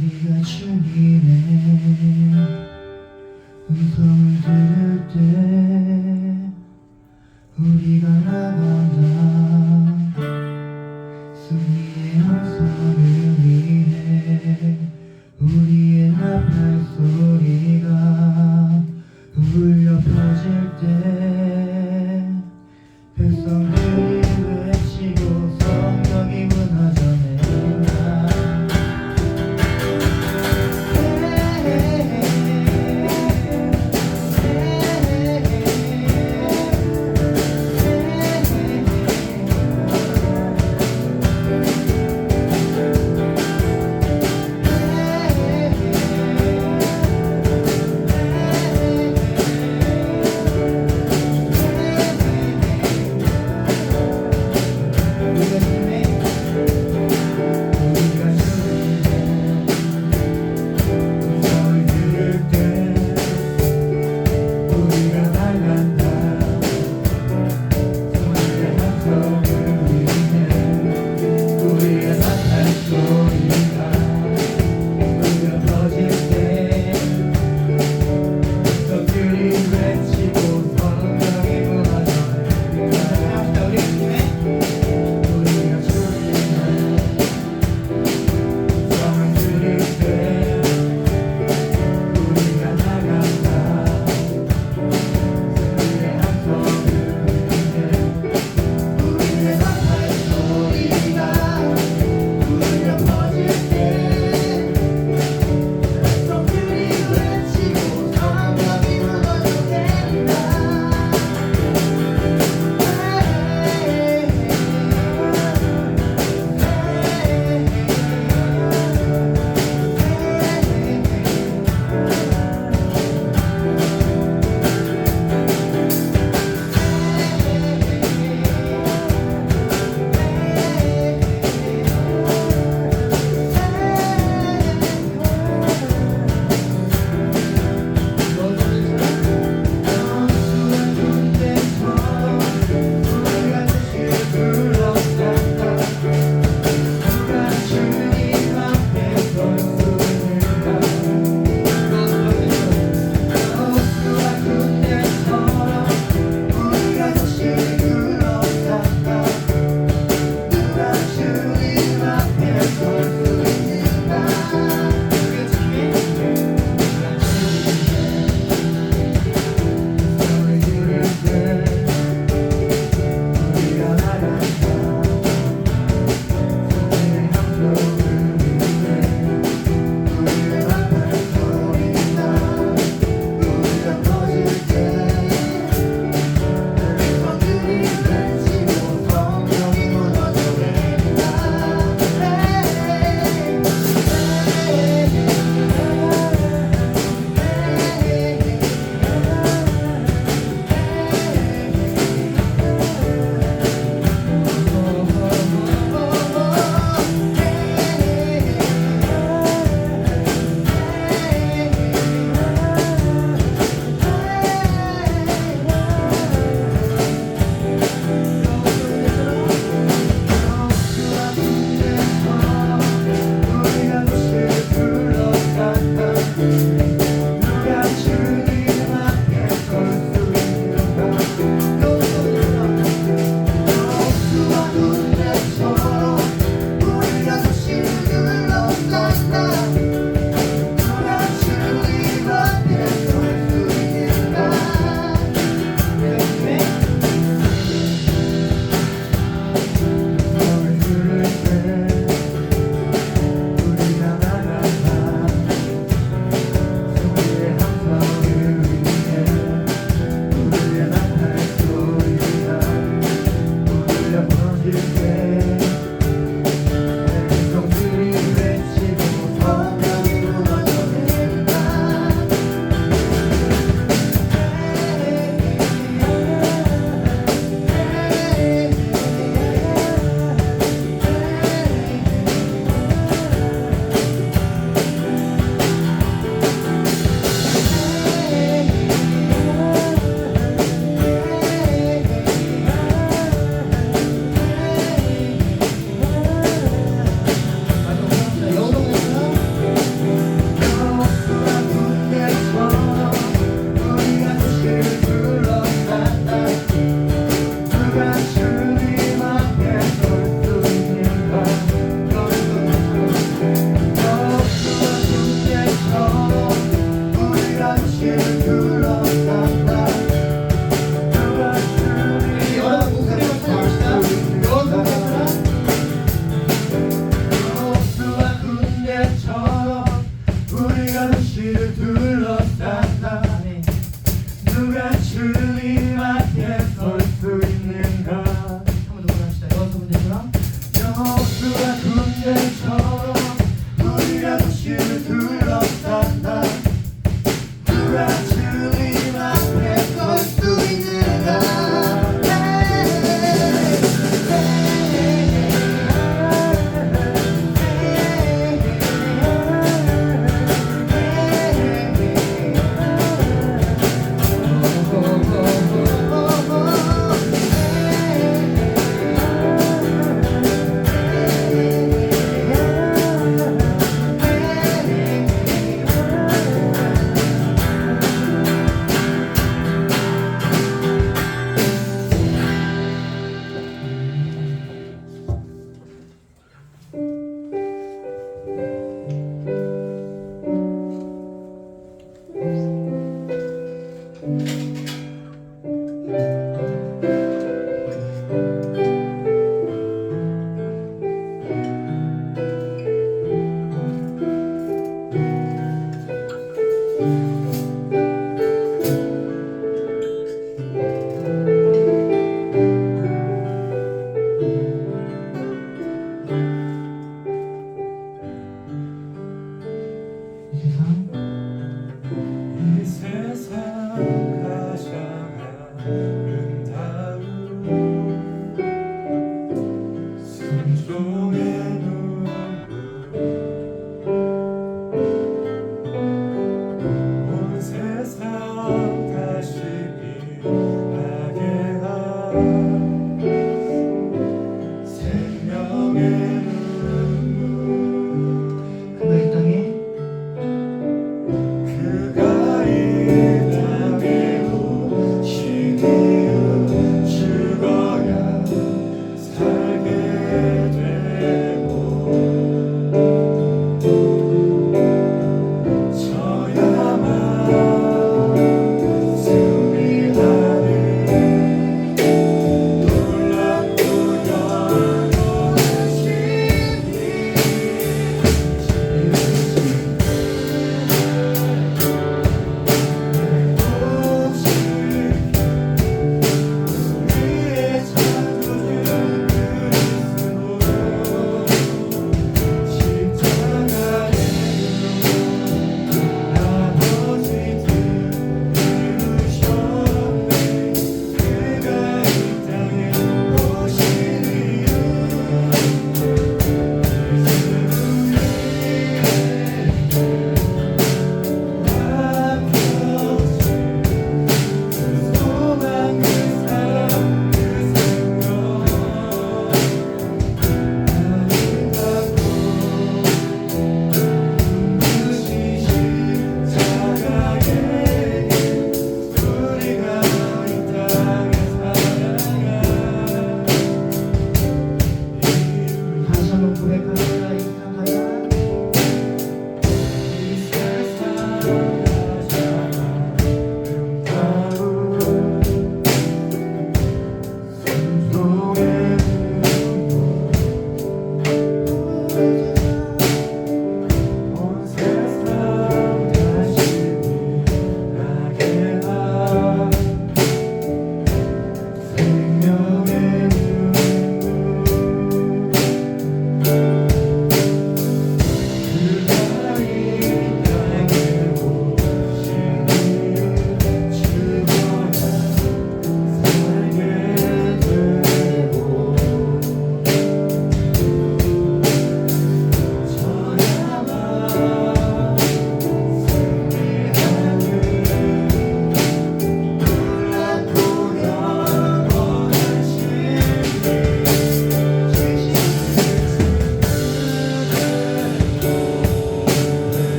우리가 주님의 음성을 들을 때 우리가 나간다. 승리의 함성을 위해 우리의 나팔 소리가 울려 퍼질 때 백성들이 외치고 성경이 무너져내.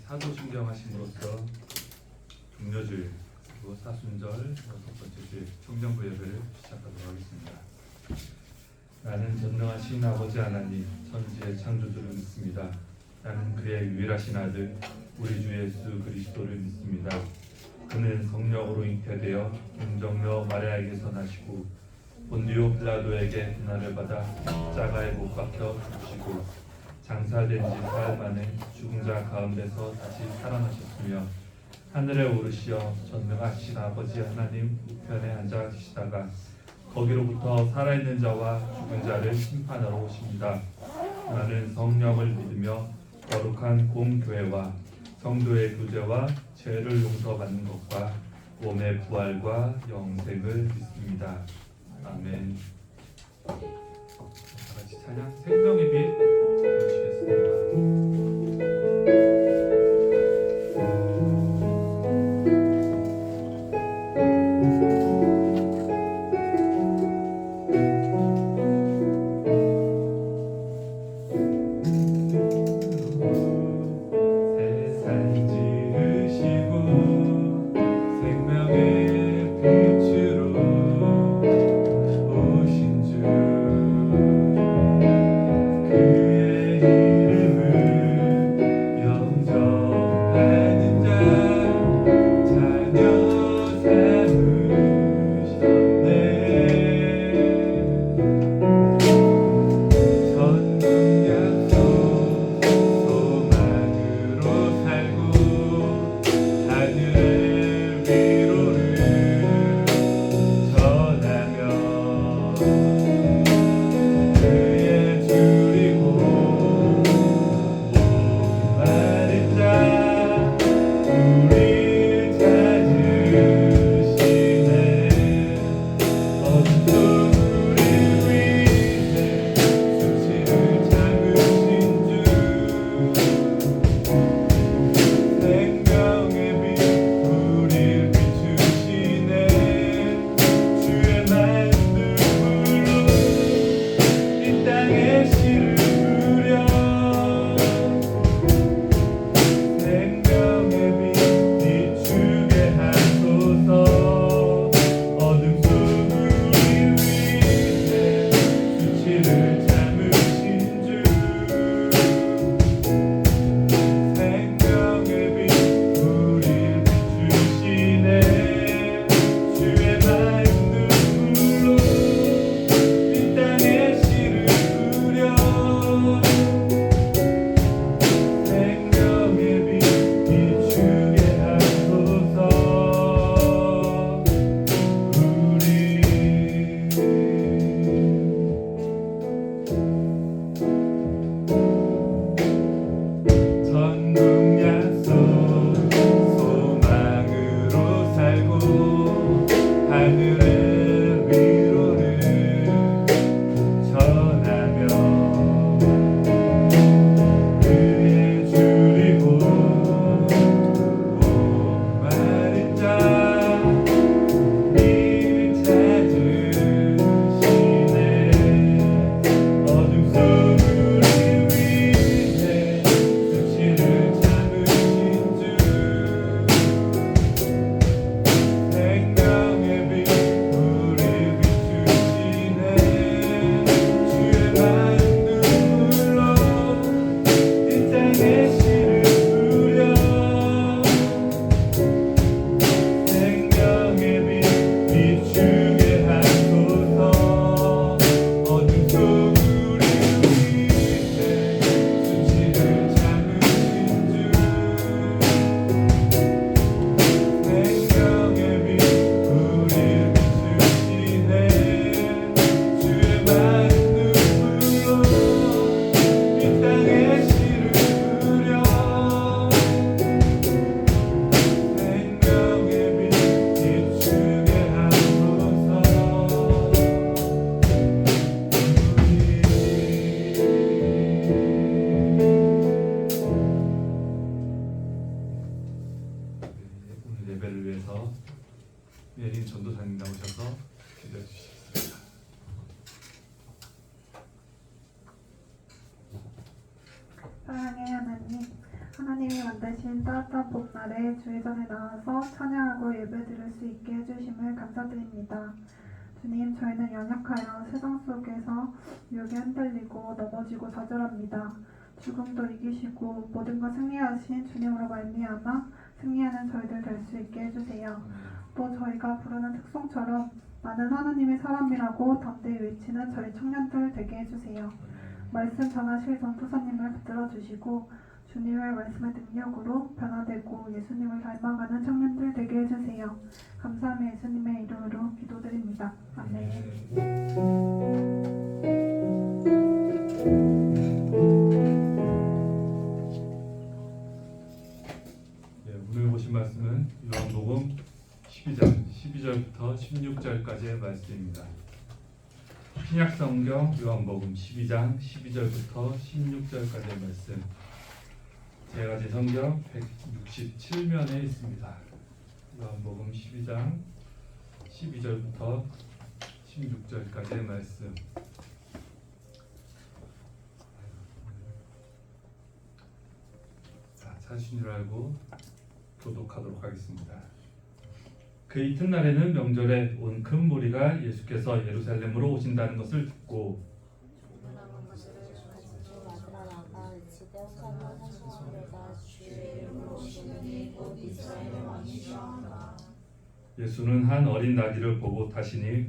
사도신경 하심으로써 종려주일 그리고 사순절 6번째 주일 청정부 예배를 시작하도록 하겠습니다. 나는 전능하신 아버지 하나님 천지의 창조주를 믿습니다. 나는 그의 유일하신 아들 우리 주 예수 그리스도를 믿습니다. 그는 성령으로 잉태되어 동정녀 마리아에게서 나시고 본디오 빌라도에게 고난을 받아 십자가에 못 박혀 죽으시고 장사된 지 사흘 만에 죽은 자 가운데서 다시 살아나셨으며 하늘에 오르시어 전능하신 아버지 하나님 우편에 앉아 계시다가 거기로부터 살아있는 자와 죽은 자를 심판하러 오십니다. 나는 성령을 믿으며 거룩한 공교회와 성도의 교제와 죄를 용서받는 것과 몸의 부활과 영생을 믿습니다. 아멘. 다같이 찬양 생명의 빛 부르시겠습니다. 사랑의 하나님, 하나님이 만드신 따뜻한 봄날에 주의 전에 나와서 찬양하고 예배드릴 수 있게 해주심을 감사드립니다. 주님, 저희는 연약하여 세상 속에서 유혹에 흔들리고 넘어지고 좌절합니다. 죽음도 이기시고 모든 것 승리하신 주님으로 말미암아 승리하는 저희들 될 수 있게 해주세요. 또 저희가 부르는 특송처럼 나는 하나님의 사람이라고 담대히 외치는 저희 청년들 되게 해주세요. 말씀 전하실 전도사님을 붙들어 주시고 주님의 말씀의 능력으로 변화되고 예수님을 닮아가는 청년들 되게 해주세요. 감사하며 예수님의 이름으로 기도드립니다. 아멘. 오늘 보신 말씀은 요한복음 12장 12절부터 16절까지의 말씀입니다. 신약성경 요한복음 12장 12절부터 16절까지의 말씀, 제가 제 성경 167면에 있습니다. 요한복음 12장 12절부터 16절까지의 말씀. 찾으신 줄 알고 교독하도록 하겠습니다. 그 이튿날에는 명절에 온 큰 무리가 예수께서 예루살렘으로 오신다는 것을 듣고 예수는 한 어린 나귀를 보고 타시니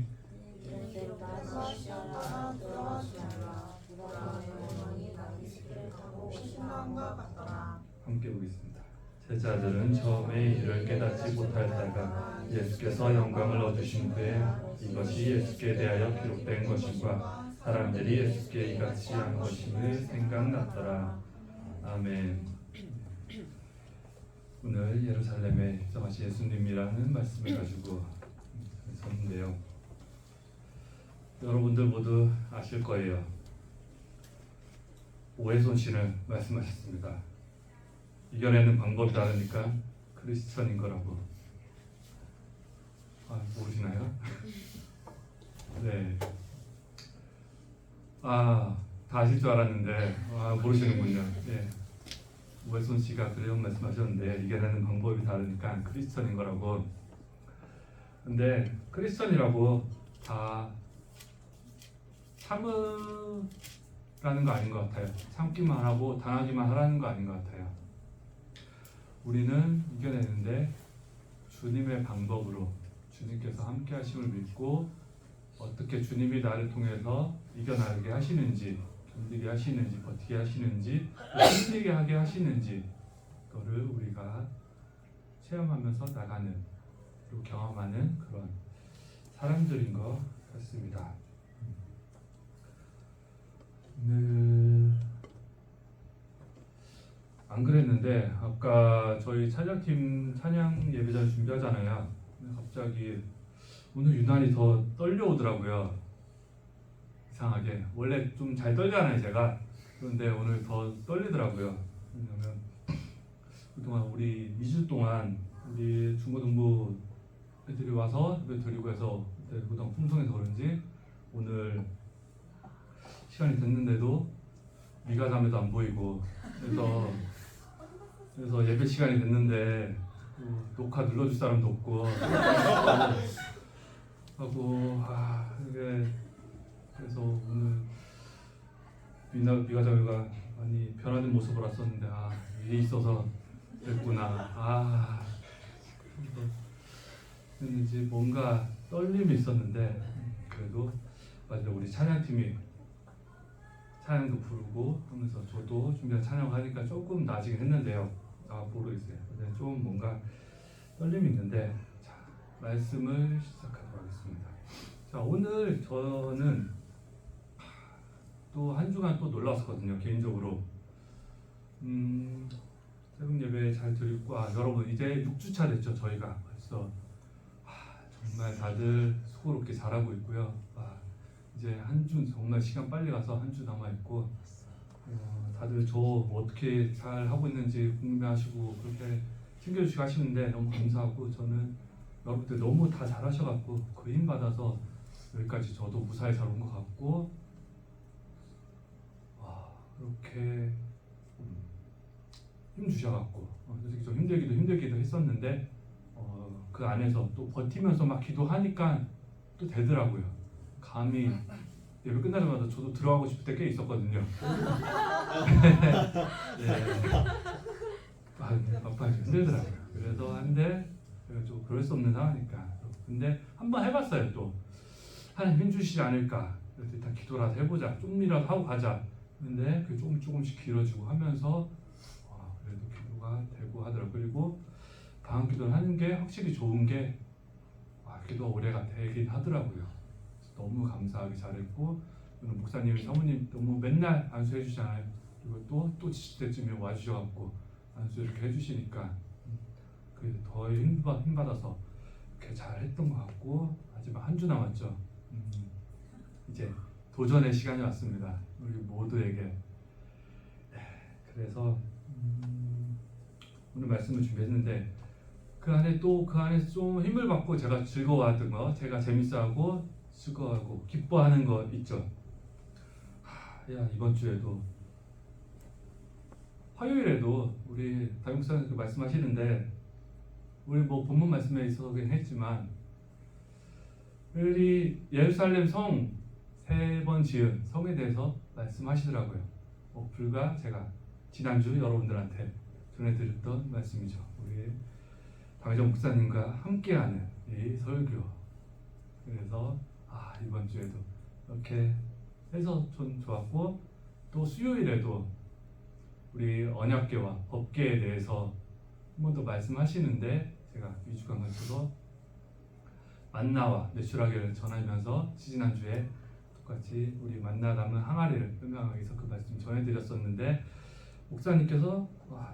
함께 보겠습니다. 제자들은 처음에 이를 깨닫지 못하였다가 예수께서 영광을 얻으신 후에 이것이 예수께 대하여 기록된 것임과 사람들이 예수께 이같이 한 것임을 생각났더라. 아멘. 오늘 예루살렘에 입성하신 예수님이라는 말씀을 가지고 섰는데요. 여러분들 모두 아실 거예요. 오해손신을 말씀하셨습니다. 이겨내는 방법이 다르니까 크리스천인 거라고. 모르시나요? 네. 다 아실 줄 알았는데 모르시는군요. 네. 오해손 씨가 그런 말씀하셨는데 이겨내는 방법이 다르니까 크리스천인 거라고. 근데 크리스천이라고 다 참으라는 거 아닌 것 같아요. 참기만 하고 당하기만 하라는 거 아닌 것 같아요. 우리는 이겨내는데 주님의 방법으로, 주님께서 함께 하심을 믿고 어떻게 주님이 나를 통해서 이겨나가게 하시는지, 견디게 하시는지, 버티게 하시는지, 힘들게 하게 하시는지, 그거를 우리가 체험하면서 나가는, 그리고 경험하는 그런 사람들인 것 같습니다. 오늘 안 그랬는데 아까 저희 찬양팀 찬양 예배자를 준비하잖아요. 갑자기 오늘 유난히 더 떨려오더라고요. 이상하게. 원래 좀 잘 떨잖아요 제가. 그런데 오늘 더 떨리더라고요. 왜냐면 그동안 우리 2주 동안 우리 중고등부 애들이 와서 예배 드리고 해서 그동안 풍성해서 그런지 오늘 시간이 됐는데도 미가 잠에도 안 보이고 그래서 예배 시간이 됐는데 녹화 눌러줄 사람도 없고 하고 이게 그래서 오늘 미가 잠에가 많이 변화된 모습을 봤었는데 일이 있어서 그랬구나. 그랬는지 뭔가 떨림이 있었는데 그래도 맞아요. 우리 찬양팀이 찬양도 부르고 하면서 저도 준비한 찬양을 하니까 조금 나아지긴 했는데요. 모르겠어요. 근데 좀 뭔가 떨림이 있는데 자, 말씀을 시작하도록 하겠습니다. 자, 오늘 저는 또 한 주간 또 놀러 왔었거든요. 개인적으로 새벽 예배 잘 드리고 여러분 이제 6주차 됐죠. 저희가 벌써 정말 다들 수고롭게 잘하고 있고요. 이제 한 주 정말 시간 빨리 가서 한 주 남아 있고 다들 저 어떻게 잘 하고 있는지 궁금해하시고 그렇게 챙겨주시고 하시는데 너무 감사하고 저는 여러분들 너무 다 잘하셔갖고 그 힘 받아서 여기까지 저도 무사히 잘 온 것 같고 그렇게 힘 주셔갖고 솔직히 좀 힘들기도 했었는데 그 안에서 또 버티면서 막 기도하니까 또 되더라고요. 감히 예배 끝나자마자 저도 들어가고 싶을 때 꽤 있었거든요. 네. 막판이 힘들더라고요. 그래서 한데 좀 그럴 수 없는 상황이니까. 근데 한번 해봤어요. 또 하나님 힘 주시지 않을까. 그래서 일단 기도라도 해보자. 좀이라도 하고 가자. 근데 그 조금씩 길어지고 하면서 그래도 기도가 되고 하더라고요. 그리고 방언 기도를 하는 게 확실히 좋은 게 기도가 오래가 되긴 하더라고요. 너무 감사하게 잘했고, 목사님, 사모님 너무 맨날 안수해 주시잖아요. 그리고 또 지칠 때쯤에 와주셔갖고 안수 이렇게 해주시니까 더 힘받아서 이렇게 잘했던 것 같고, 하지만 한 주 남았죠. 이제 도전의 시간이 왔습니다. 우리 모두에게. 그래서 오늘 말씀을 준비했는데 그 안에 좀 힘을 받고 제가 즐거워하던 거, 제가 재밌어하고 즐거워하고 기뻐하는 거 있죠. 이번 주에도 화요일에도 우리 담임목사님 말씀하시는데 우리 뭐 본문 말씀에 있어서긴 했지만 우리 예루살렘 성 3번 지은 성에 대해서 말씀하시더라고요. 불과 제가 지난주 여러분들한테 전해드렸던 말씀이죠. 우리 박혜정 목사님과 함께하는 이 설교. 그래서 이번 주에도 이렇게 해서 좀 좋았고, 또 수요일에도 우리 언약계와 법계에 대해서 한 번 더 말씀하시는데 제가 2주간 걸쳐서 만나와 내추라기를 전하면서 지난주에 똑같이 우리 만나 남은 항아리를 설명하기 위해서 그 말씀 전해드렸었는데 목사님께서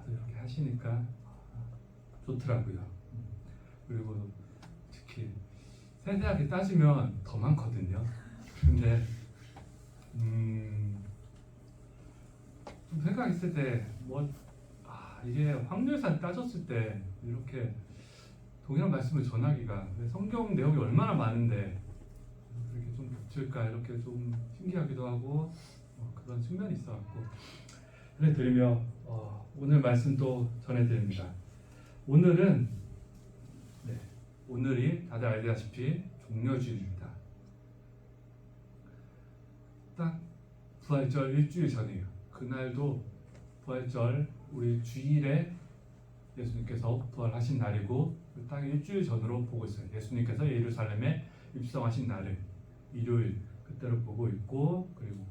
이렇게 하시니까 좋더라고요. 그리고 특히 세세하게 따지면 더 많거든요. 근데 좀 생각했을 때 이게 확률상 따졌을 때 이렇게 동일한 말씀을 전하기가 성경 내용이 얼마나 많은데 이렇게 좀 겹칠까 이렇게 좀 신기하기도 하고 그런 측면이 있어갖고 전해드리며 오늘 말씀 또 전해드립니다. 오늘이 다들 알다시피 종려주일입니다. 딱 부활절 일주일 전이에요. 그날도 부활절 우리 주일에 예수님께서 부활하신 날이고 딱 일주일 전으로 보고 있어요. 예수님께서 예루살렘에 입성하신 날을 일요일 그때로 보고 있고, 그리고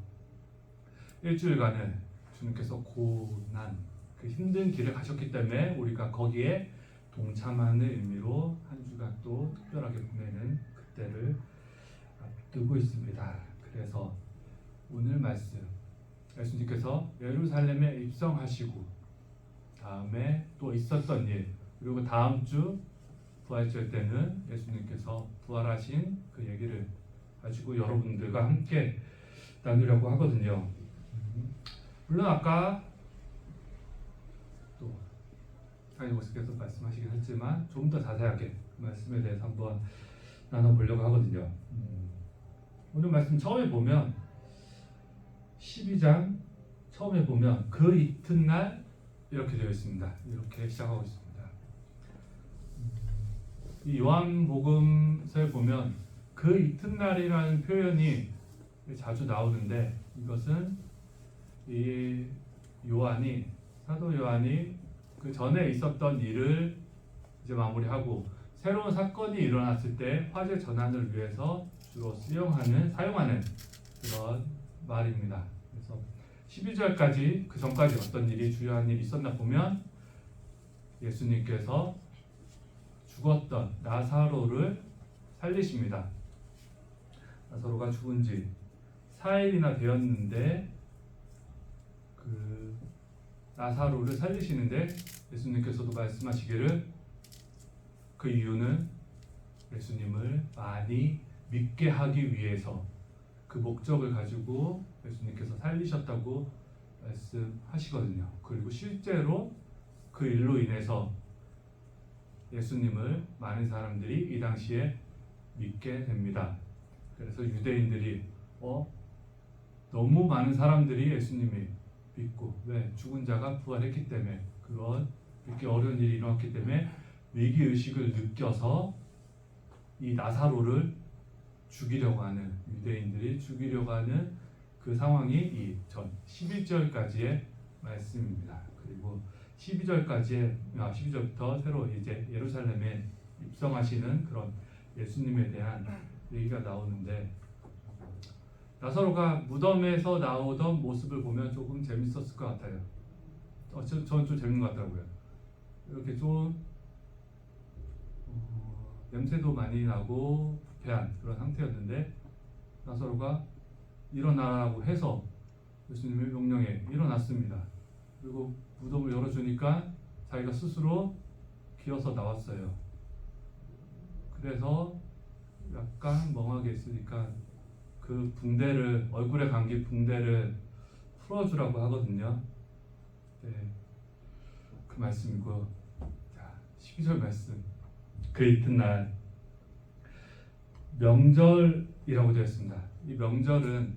일주일간은 주님께서 고난 그 힘든 길을 가셨기 때문에 우리가 거기에 동참하는 의미로 한 주간 또 특별하게 보내는 그때를 앞두고 있습니다. 그래서 오늘 말씀 예수님께서 예루살렘에 입성하시고 다음에 또 있었던 일, 그리고 다음 주 부활절 때는 예수님께서 부활하신 그 얘기를 가지고 여러분들과 함께 나누려고 하거든요. 물론 아까 또 담임 목사께서 말씀하시긴 했지만 좀 더 자세하게 그 말씀에 대해서 한번 나눠보려고 하거든요. 오늘 말씀 처음에 보면 12장 처음에 보면 그 이튿날 이렇게 되어 있습니다. 이렇게 시작하고 있습니다. 이 요한복음서에 보면 그 이튿날이라는 표현이 자주 나오는데 이것은 이 사도 요한이 그 전에 있었던 일을 이제 마무리하고 새로운 사건이 일어났을 때 화제 전환을 위해서 주로 사용하는 그런 말입니다. 그래서 12절까지 그 전까지 어떤 일이 주요한 일이 있었나 보면 예수님께서 죽었던 나사로를 살리십니다. 나사로가 죽은 지 4일이나 되었는데 그 나사로를 살리시는데 예수님께서도 말씀하시기를 그 이유는 예수님을 많이 믿게 하기 위해서 그 목적을 가지고 예수님께서 살리셨다고 말씀하시거든요. 그리고 실제로 그 일로 인해서 예수님을 많은 사람들이 이 당시에 믿게 됩니다. 그래서 유대인들이 너무 많은 사람들이 예수님이 믿고 왜 죽은 자가 부활했기 때문에 그런 믿기 어려운 일이 일어났기 때문에 위기 의식을 느껴서 이 나사로를 죽이려고 하는 유대인들이 죽이려고 하는 그 상황이 이 전 11절까지의 말씀입니다. 그리고 12절부터 새로 이제 예루살렘에 입성하시는 그런 예수님에 대한 얘기가 나오는데 나사로가 무덤에서 나오던 모습을 보면 조금 재밌었을 것 같아요. 저는 좀 재밌는 것 같더라고요. 이렇게 좀 냄새도 많이 나고 부패한 그런 상태였는데 나사로가 일어나라고 해서 예수님의 명령에 일어났습니다. 그리고 무덤을 열어주니까 자기가 스스로 기어서 나왔어요. 그래서 약간 멍하게 있으니까 그 붕대를 얼굴에 감긴 붕대를 풀어주라고 하거든요. 네, 그 말씀이고 자 12절 말씀 그 이튿날 명절이라고 되어 있습니다. 이 명절은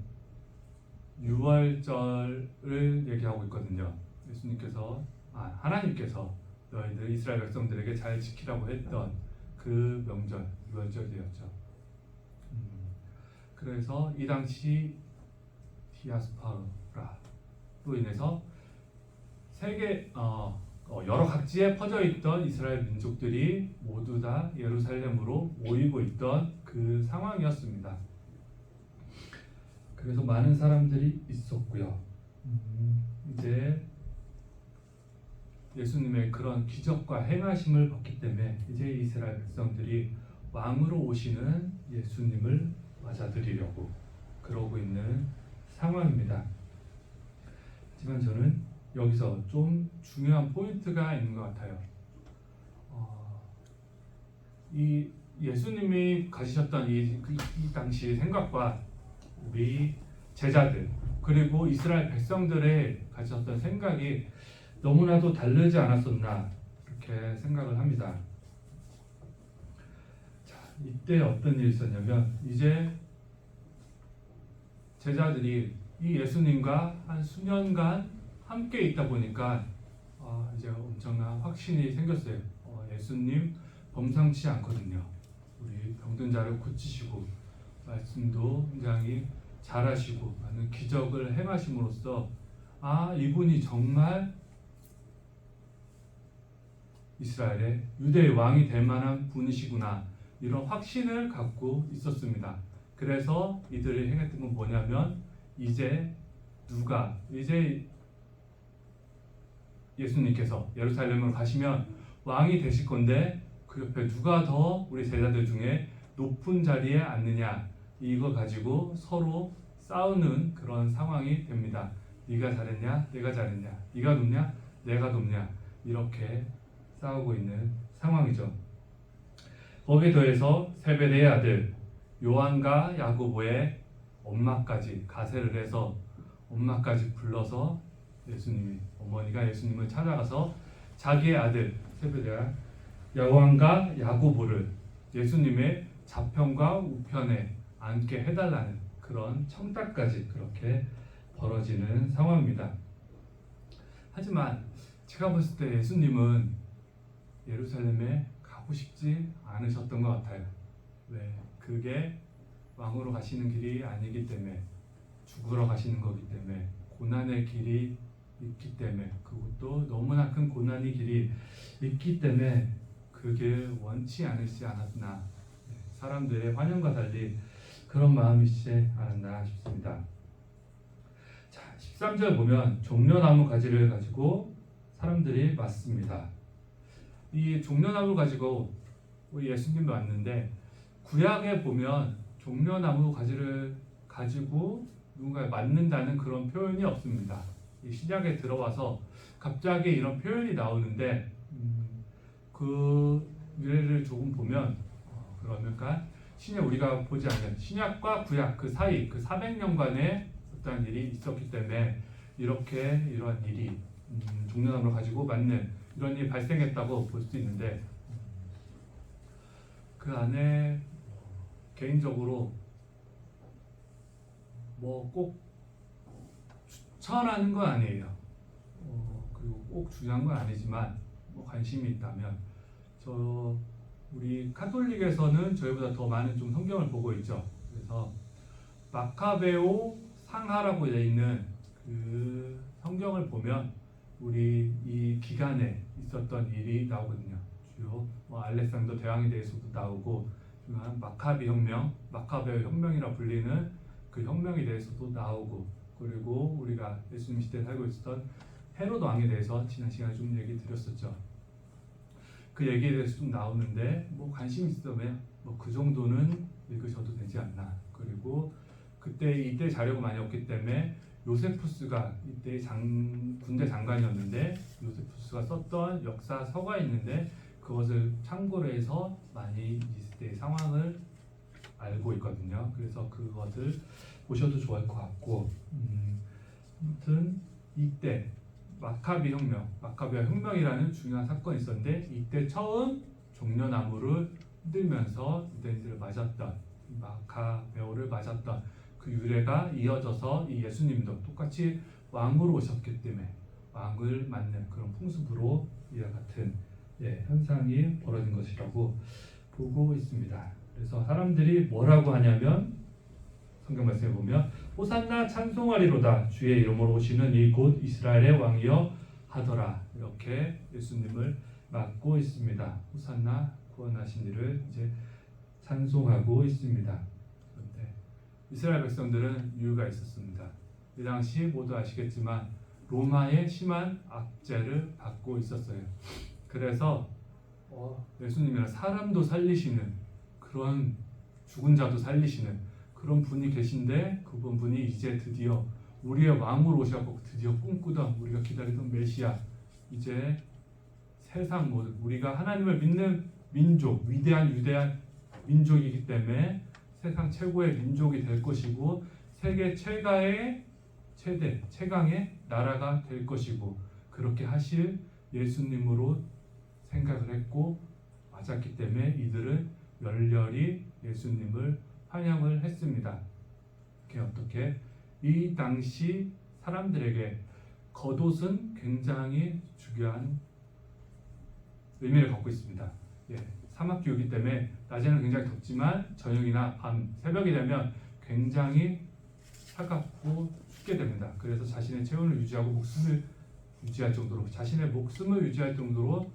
유월절을 얘기하고 있거든요. 예수님께서 하나님께서 너희들 이스라엘 백성들에게 잘 지키라고 했던 그 명절 유월절이었죠. 그래서 이 당시 디아스포라로 인해서 세계 여러 각지에 퍼져 있던 이스라엘 민족들이 모두 다 예루살렘으로 모이고 있던 그 상황이었습니다. 그래서 많은 사람들이 있었고요. 이제 예수님의 그런 기적과 행하심을 봤기 때문에 이제 이스라엘 백성들이 왕으로 오시는 예수님을 맞아들이려고 그러고 있는 상황입니다. 하지만 저는 여기서 좀 중요한 포인트가 있는 것 같아요. 이 예수님이 가지셨던 이 당시 생각과 우리 제자들 그리고 이스라엘 백성들의 가졌던 생각이 너무나도 다르지 않았었나 이렇게 생각을 합니다. 자, 이때 어떤 일이 있었냐면 이제 제자들이 이 예수님과 한 수년간 함께 있다 보니까 이제 엄청난 확신이 생겼어요. 예수님 범상치 않거든요. 우리 병든 자를 고치시고 말씀도 굉장히 잘하시고 많은 기적을 행하심으로써 이분이 정말 이스라엘의 유대의 왕이 될 만한 분이시구나 이런 확신을 갖고 있었습니다. 그래서 이들이 행했던 건 뭐냐면 이제 예수님께서 예루살렘으로 가시면 왕이 되실 건데 그 옆에 누가 더 우리 제자들 중에 높은 자리에 앉느냐 이거 가지고 서로 싸우는 그런 상황이 됩니다. 네가 잘했냐 내가 잘했냐 네가 높냐 내가 높냐 이렇게 싸우고 있는 상황이죠. 거기에 더해서 세베대의 아들 요한과 야고보의 엄마까지 가세를 해서 엄마까지 불러서 어머니가 예수님을 찾아가서 자기의 아들 세베대와 요한과 야고보를 예수님의 좌편과 우편에 앉게 해달라는 그런 청탁까지 그렇게 벌어지는 상황입니다. 하지만 제가 봤을 때 예수님은 예루살렘에 가고 싶지 않으셨던 것 같아요. 왜? 그게 왕으로 가시는 길이 아니기 때문에 죽으러 가시는 거기 때문에 고난의 길이 있기 때문에 그것도 너무나 큰 고난의 길이 있기 때문에 그게 원치 않으시지 않았나 사람들의 환영과 달리 그런 마음이시지 않았나 싶습니다. 자, 13절 보면 종려나무 가지를 가지고 사람들이 맞습니다. 이 종려나무 가지고 예수님도 왔는데 구약에 보면 종려나무 가지를 가지고 누군가에 맞는다는 그런 표현이 없습니다. 이 신약에 들어와서 갑자기 이런 표현이 나오는데 그 미래를 조금 보면 그러니까 신약 우리가 보지 않는 신약과 구약 그 사이 그 400년간의 어떤 일이 있었기 때문에 이러한 일이 종려나무를 가지고 맞는 이런 일이 발생했다고 볼 수 있는데 그 안에 개인적으로 뭐 꼭 추천하는 건 아니에요. 그리고 꼭 중요한 건 아니지만 뭐 관심이 있다면 우리 카톨릭에서는 저희보다 더 많은 좀 성경을 보고 있죠. 그래서 마카베오 상하라고 되어 있는 그 성경을 보면 우리 이 기간에 있었던 일이 나오거든요. 주요 뭐 알렉산더 대왕에 대해서도 나오고 중요한 마카비 혁명, 마카베오 혁명이라 불리는 그 혁명에 대해서도 나오고, 그리고 우리가 예수님 시대에 살고 있었던 헤로드 왕에 대해서 지난 시간에 좀 얘기 드렸었죠. 그 얘기에 대해서 좀 나오는데 뭐 관심 있으면 뭐 그 정도는 읽으셔도 되지 않나. 그리고 이때 자료가 많이 없기 때문에 요세푸스가 이때 군대 장관이었는데 요세푸스가 썼던 역사서가 있는데 그것을 참고로 해서 많이 이때 상황을 알고 있거든요. 그래서 그것을 보셔도 좋을 것 같고, 아무튼 이때 마카베오 혁명이라는 중요한 사건이 있었는데 이때 처음 종려나무를 흔들면서 유대인들을 맞았던, 마카베오를 맞았던 그 유래가 이어져서 이 예수님도 똑같이 왕으로 오셨기 때문에 왕을 맞는 그런 풍습으로 이와 같은 현상이 벌어진 것이라고 보고 있습니다. 그래서 사람들이 뭐라고 하냐면 성경 말씀에 보면 호산나 찬송하리로다 주의 이름으로 오시는 이 곧 이스라엘의 왕이여 하더라, 이렇게 예수님을 맞고 있습니다. 호산나 구원하신 이를 이제 찬송하고 있습니다. 그런데 이스라엘 백성들은 이유가 있었습니다. 이 당시 모두 아시겠지만 로마의 심한 압제를 받고 있었어요. 그래서 예수님이란 사람도 살리시는, 그런 죽은 자도 살리시는 그런 분이 계신데, 그분이 이제 드디어 우리의 왕으로 오셔서 드디어 꿈꾸던, 우리가 기다리던 메시아, 이제 세상 모든 우리가 하나님을 믿는 민족, 위대한 민족이기 때문에 세상 최고의 민족이 될 것이고 세계 최강의 나라가 될 것이고, 그렇게 하실 예수님으로 생각을 했고 맞았기 때문에 이들은 열렬히 예수님을 환영을 했습니다. 어떻게 이 당시 사람들에게 겉옷은 굉장히 중요한 의미를 갖고 있습니다. 사막 기후이기 때문에 낮에는 굉장히 덥지만 저녁이나 밤, 새벽이 되면 굉장히 차갑고 춥게 됩니다. 그래서 자신의 체온을 유지하고 목숨을 유지할 정도로, 자신의 목숨을 유지할 정도로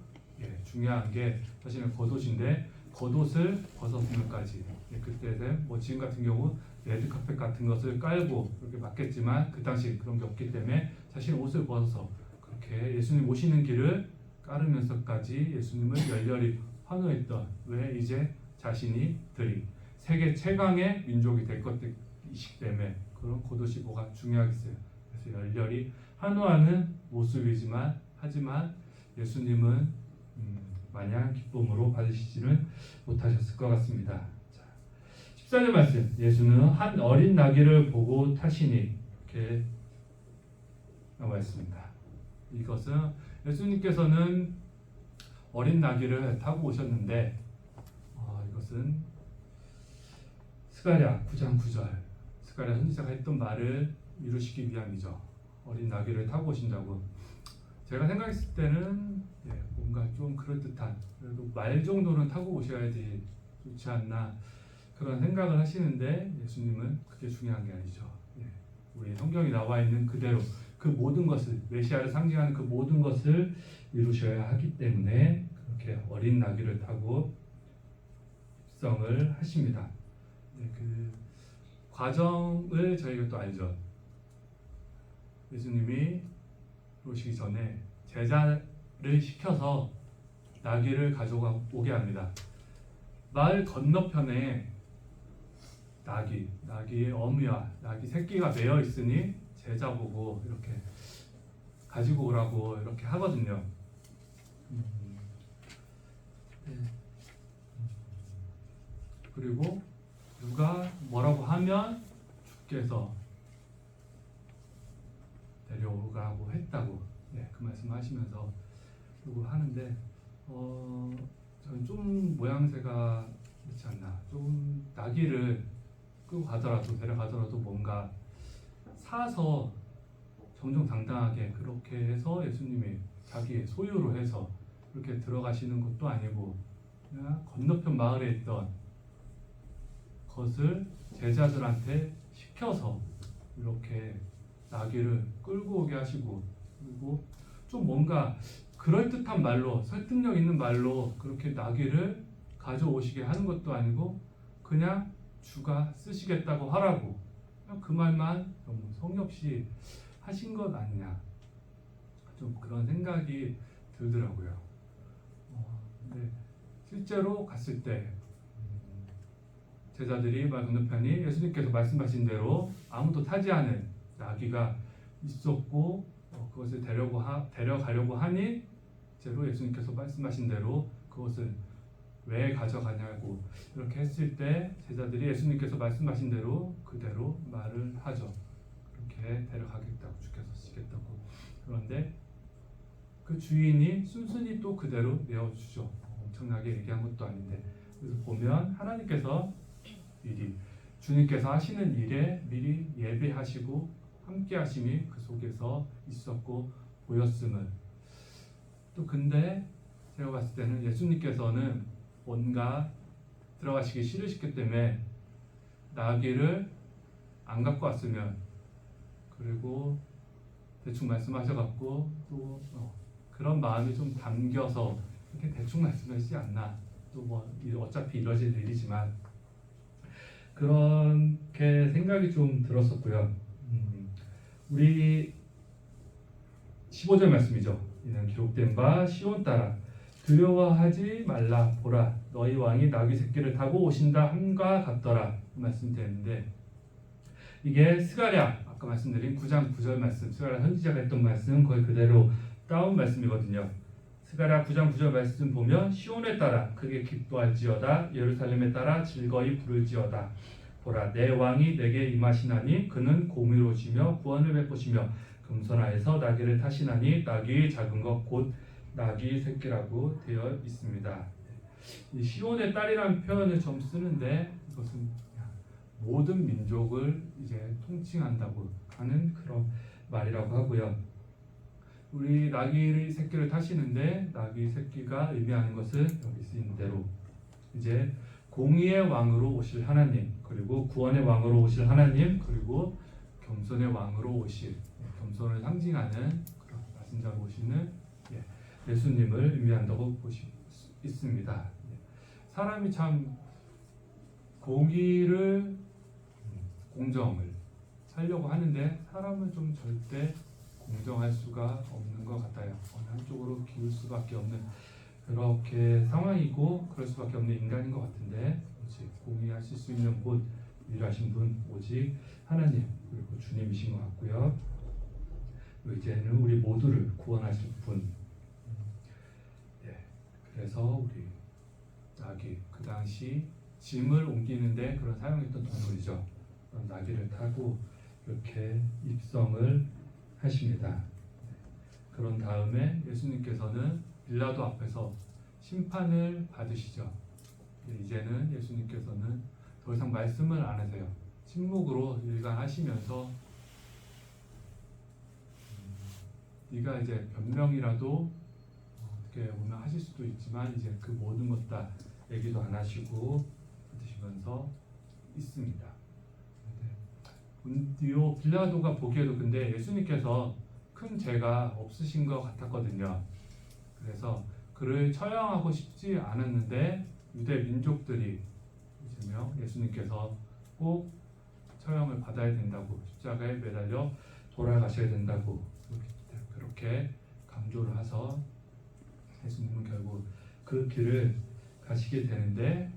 중요한 게 자신의 겉옷인데, 겉옷을 벗어주는까지, 그때는 뭐 지금 같은 경우 레드카펫 같은 것을 깔고 그렇게 맞겠지만 그 당시 그런 게 없기 때문에 자신의 옷을 벗어서 그렇게 예수님 오시는 길을 깔으면서까지 예수님을 열렬히 환호했던, 왜 이제 자신이들이 세계 최강의 민족이 될 것이기 때문에 그런 겉옷이 뭐가 중요하겠어요. 그래서 열렬히 환호하는 모습이지만 하지만 예수님은 마냥 기쁨으로 받으시지는 못하셨을 것 같습니다. 14절 말씀, 예수는 한 어린 나귀를 보고 타시니, 이렇게 나와 있습니다. 이것은 예수님께서는 어린 나귀를 타고 오셨는데 이것은 스가랴 9장 9절, 스가랴 선지자가 했던 말을 이루시기 위함이죠. 어린 나귀를 타고 오신다고. 제가 생각했을 때는 뭔가 좀 그럴듯한, 그래도 말 정도는 타고 오셔야지 좋지 않나 그런 생각을 하시는데, 예수님은 그게 중요한 게 아니죠. 우리 성경이 나와 있는 그대로 그 모든 것을, 메시아를 상징하는 그 모든 것을 이루셔야 하기 때문에 그렇게 어린 나귀를 타고 입성을 하십니다. 그 과정을 저희가 또 알죠. 예수님이 오시기 전에 제자를 시켜서 나귀를 가져오게 합니다. 마을 건너편에 나귀의 어미와 나귀 새끼가 매여 있으니 제자 보고 이렇게 가지고 오라고 이렇게 하거든요. 그리고 누가 뭐라고 하면 주께서 데려오라고 했다고 그 말씀을 하시면서 그러고 하는데 저는 좀 모양새가 그렇지 않나. 좀 나귀를 끌고 가더라도 데려가더라도 뭔가 사서 정정당당하게 그렇게 해서 예수님이 자기의 소유로 해서 그렇게 들어가시는 것도 아니고 그냥 건너편 마을에 있던 것을 제자들한테 시켜서 이렇게 나귀를 끌고 오게 하시고, 그리고 좀 뭔가 그럴듯한 말로, 설득력 있는 말로 그렇게 나귀를 가져오시게 하는 것도 아니고 그냥 주가 쓰시겠다고 하라고 그냥 그 말만 너무 성의 없이 하신 것 아니냐, 좀 그런 생각이 들더라고요. 근데 실제로 갔을 때 제자들이 말 건너편이 예수님께서 말씀하신 대로 아무도 타지 않은 나귀가 있었고, 그것을 데려가려고 하니 실제로 예수님께서 말씀하신 대로 그것을 왜 가져가냐고 이렇게 했을 때 제자들이 예수님께서 말씀하신 대로 그대로 말을 하죠. 그렇게 데려가겠다고, 주께서 쓰시겠다고. 그런데 그 주인이 순순히 또 그대로 내어주죠. 엄청나게 얘기한 것도 아닌데. 그래서 보면 하나님께서 미리, 주님께서 하시는 일에 미리 예배하시고 함께 하심이 그 속에서 있었고 보였음을. 또 근데 제가 봤을 때는 예수님께서는 뭔가 들어가시기 싫으시기 때문에 나귀를 안 갖고 왔으면, 그리고 대충 말씀하셔갖고 또 그런 마음이 좀 담겨서 이렇게 대충 말씀하시지 않나. 또 뭐 어차피 이뤄질 일이지만 그렇게 생각이 좀 들었었고요. 우리 15절 말씀이죠. 이는 기록된 바 시온 따라 두려워하지 말라, 보라 너희 왕이 나귀 새끼를 타고 오신다 함과 같더라 말씀드렸는데, 이게 스가랴 아까 말씀드린 9장 9절 말씀, 스가랴 선지자가 했던 말씀 거의 그대로 따온 말씀이거든요. 스가랴 9장 9절 말씀 보면 시온에 따라 크게 기뻐할지어다, 예루살렘에 따라 즐거이 부를지어다. 보라 내 왕이 내게 임하시나니 그는 공의로우시며 구원을 베푸시며 금선하에서 나귀를 타시나니 나귀의 작은 것 곧 나귀 새끼라고 되어 있습니다. 이 시온의 딸이라는 표현을 좀 쓰는데 이것은 모든 민족을 이제 통칭한다고 하는 그런 말이라고 하고요. 우리 나귀 새끼를 타시는데 나귀 새끼가 의미하는 것은 여기 쓰인 대로 이제 공의의 왕으로 오실 하나님, 그리고 구원의 왕으로 오실 하나님, 그리고 겸손의 왕으로 오실, 겸손을 상징하는 그런 말씀자로 오시는 예수님을 의미한다고 볼 수 있습니다. 사람이 참 공의를, 공정을 살려고 하는데 사람은 좀 절대 공정할 수가 없는 것 같아요. 어느 한쪽으로 기울 수밖에 없는 그렇게 상황이고 그럴 수밖에 없는 인간인 것 같은데, 오직 공의하실 수 있는 분, 유일하신 분 오직 하나님, 그리고 주님이신 것 같고요. 이제는 우리 모두를 구원하실 분. 그래서 우리 나귀, 그 당시 짐을 옮기는데 그런 사용했던 동물이죠. 그런 나귀를 타고 이렇게 입성을 하십니다. 그런 다음에 예수님께서는 빌라도 앞에서 심판을 받으시죠. 이제는 예수님께서는 더 이상 말씀을 안 하세요. 침묵으로 일관하시면서 네가 이제 변명이라도 어떻게 보면 하실 수도 있지만 이제 그 모든 것 다 얘기도 안 하시고 받으시면서 있습니다. 본디오 빌라도가 보기에도 근데 예수님께서 큰 죄가 없으신 것 같았거든요. 그래서 그를 처형하고 싶지 않았는데 유대 민족들이 있으며 예수님께서 꼭 처형을 받아야 된다고, 십자가에 매달려 돌아가셔야 된다고 그렇게 강조를 해서 예수님은 결국 그 길을 가시게 되는데,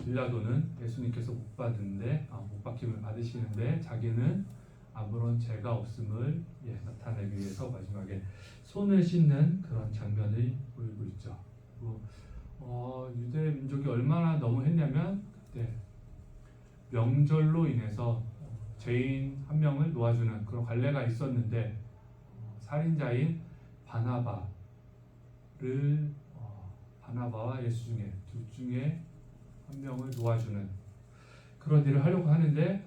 빌라도는 예수님께서 못 박힘을 받으시는데 자기는 아무런 죄가 없음을 나타내기 위해서 마지막에 손을 씻는 그런 장면을 보이고 있죠. 그리고 유대 민족이 얼마나 너무했냐면 그때 명절로 인해서 죄인 한 명을 놓아주는 그런 관례가 있었는데 살인자인 바나바와 예수 중에 둘 중에 한 명을 놓아주는 그런 일을 하려고 하는데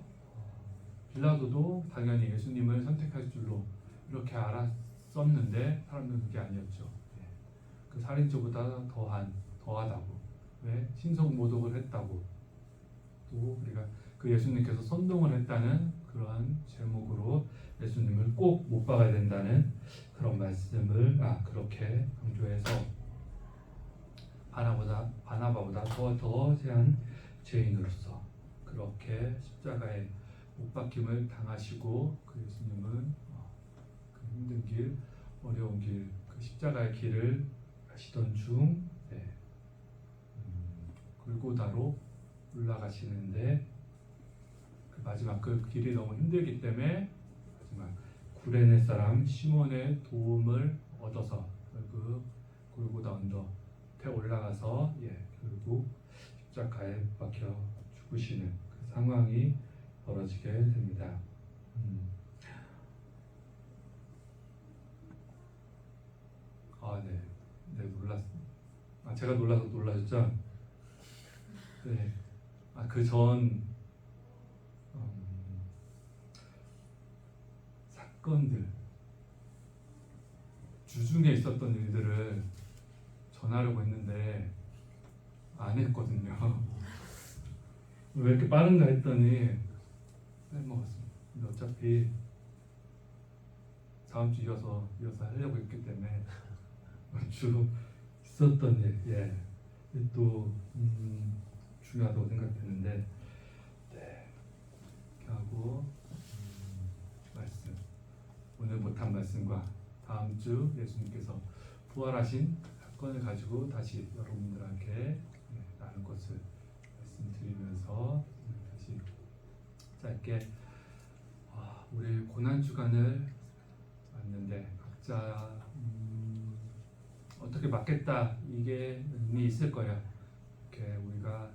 빌라도도 당연히 예수님을 선택할 줄로 이렇게 알았었는데 사람들은 그게 아니었죠. 예. 그 살인죄보다 더하다고. 왜? 신성모독을 했다고. 또 우리가 그 예수님께서 선동을 했다는 그러한 제목으로 예수님을 꼭 못 박아야 된다는 그런 말씀을 그렇게 강조해서 바나바보다 더 세한 죄인으로서 그렇게 십자가에 못 박힘을 당하시고 그 예수님은 그 힘든 길, 어려운 길, 그 십자가의 길을 가시던 중 골고다로 올라가시는데 그 마지막 그 길이 너무 힘들기 때문에 마지막 구레네 사람 시몬의 도움을 얻어서 결국 골고다 언덕에 올라가서 결국 십자가에 박혀 죽으시는 그 상황이 벌어지게 됩니다. 네, 놀랐어요. 제가 놀라서 놀라셨죠? 네. 그 전 사건들, 주중에 있었던 일들을 전하려고 했는데 안 했거든요. 왜 이렇게 빠른가 했더니 빼먹었습니다. 근데 어차피 다음 주 이어서 하려고 했기 때문에 주 있었던 일, 또 중요하다고 생각했는데 이렇게 하고 말씀, 오늘 못한 말씀과 다음 주 예수님께서 부활하신 사건을 가지고 다시 여러분들에게 나눌 것을 말씀드리면서 다시 짧게 우리 고난 주간을 맞는데 각자 어떻게 맞겠다 이게 의미 있을 거예요. 이렇게 우리가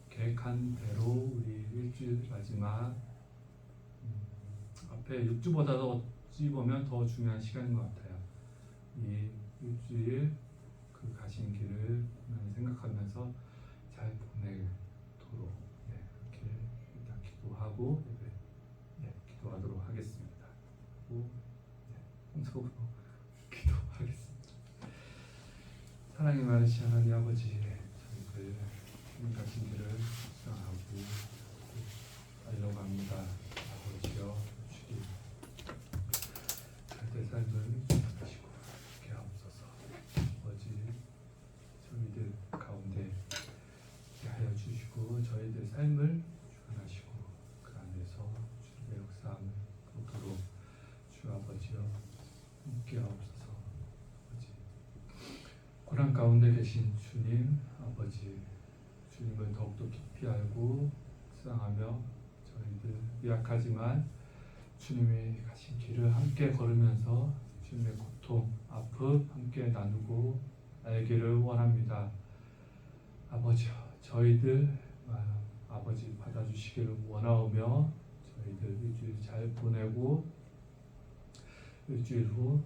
계획한 대로 우리 일주일 마지막 앞에 6주보다도 어찌 보면 더 중요한 시간인 것 같아요. 이 일주일 그 가신 길을 생각하면서 잘 보내도록 이렇게 일단 기도하고 기도하도록 하겠습니다. 그리고 통속으로 기도하겠습니다. 사랑이 많으신 하나님 아버지, 저희들 주님 가신 길을 묵상하고 달려갑니다. 아버지여 주님, 저희들 삶을 주관하시고 주게 하옵소서. 아버지, 저희들 가운데 하여 주시고 저희들 삶을 주관하시고 그 안에서 주님의 역사함을 보도록 주 아버지여 함께 하옵소서. 아버지, 고난 가운데 계신 주님 아버지, 주님을 더욱더 깊이 알고 묵상하며 저희들 미약하지만 주님이 가신 길을 함께 걸으면서 주님의 고통, 아픔 함께 나누고 알기를 원합니다. 아버지, 저희들 아버지 받아주시기를 원하오며 저희들 일주일 잘 보내고 일주일 후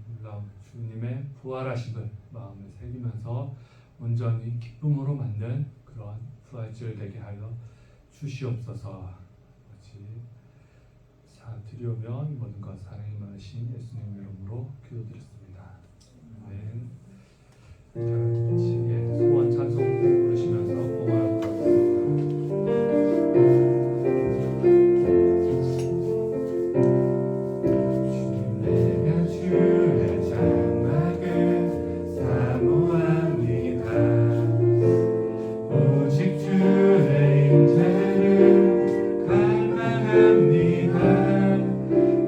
놀라운 주님의 부활하심을 마음에 새기면서 온전히 기쁨으로 만든 그런 부활절 되게 하여 주시옵소서. 아버지, 드리오며 이 모든 것 사랑이 많으신 예수님 이름으로 기도드렸습니다. 아멘. 자, 같이 소원 찬송 부르시면서 공헌하고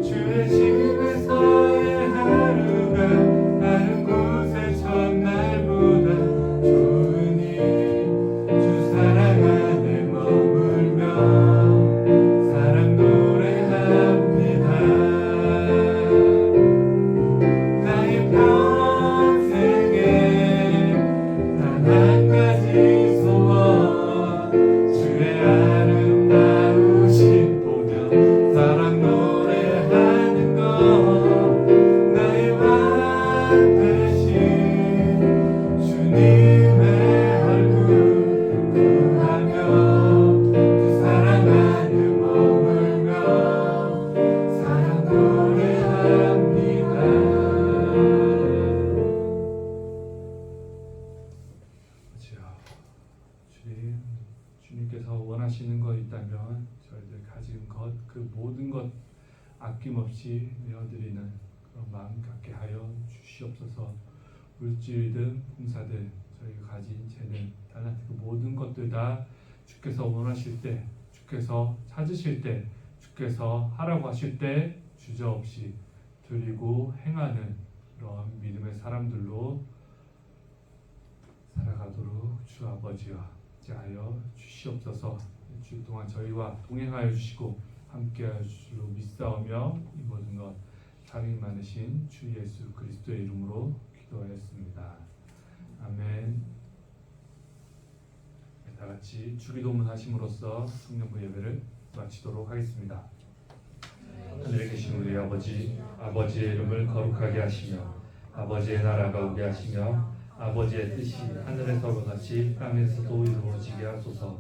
주의 집에서의 하루가 드리는 그런 마음 갖게 하여 주시옵소서. 물질이든 봉사든 저희가 가진 재능, 달란트 그 모든 것들 다 주께서 원하실 때, 주께서 찾으실 때, 주께서 하라고 하실 때 주저없이 드리고 행하는 그런 믿음의 사람들로 살아가도록 주 아버지와 하여 주시옵소서. 주 동안 저희와 동행하여 주시고 함께하여 주시로 믿사오며 이 모든 것 사랑이 많으신 주 예수 그리스도의 이름으로 기도하였습니다. 아멘. 다 같이 주기도문 하심으로써 성령부 예배를 마치도록 하겠습니다. 하늘에 계신 우리 아버지, 아버지의 이름을 거룩하게 하시며 아버지의 나라가 오게 하시며 아버지의 뜻이 하늘에서와 같이 땅에서도 이루어지게 하소서.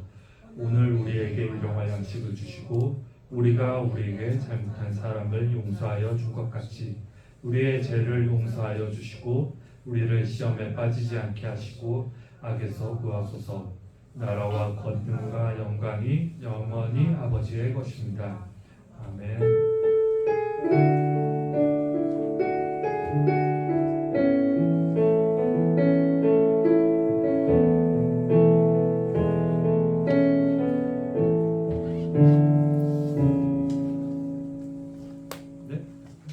오늘 우리에게 일용할 양식을 주시고 우리가 우리에게 잘못한 사람을 용서하여 준 것 같이 우리의 죄를 용서하여 주시고 우리를 시험에 빠지지 않게 하시고 악에서 구하소서. 나라와 권능과 영광이 영원히 아버지의 것입니다. 아멘. 네,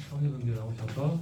성회동계 나오셔서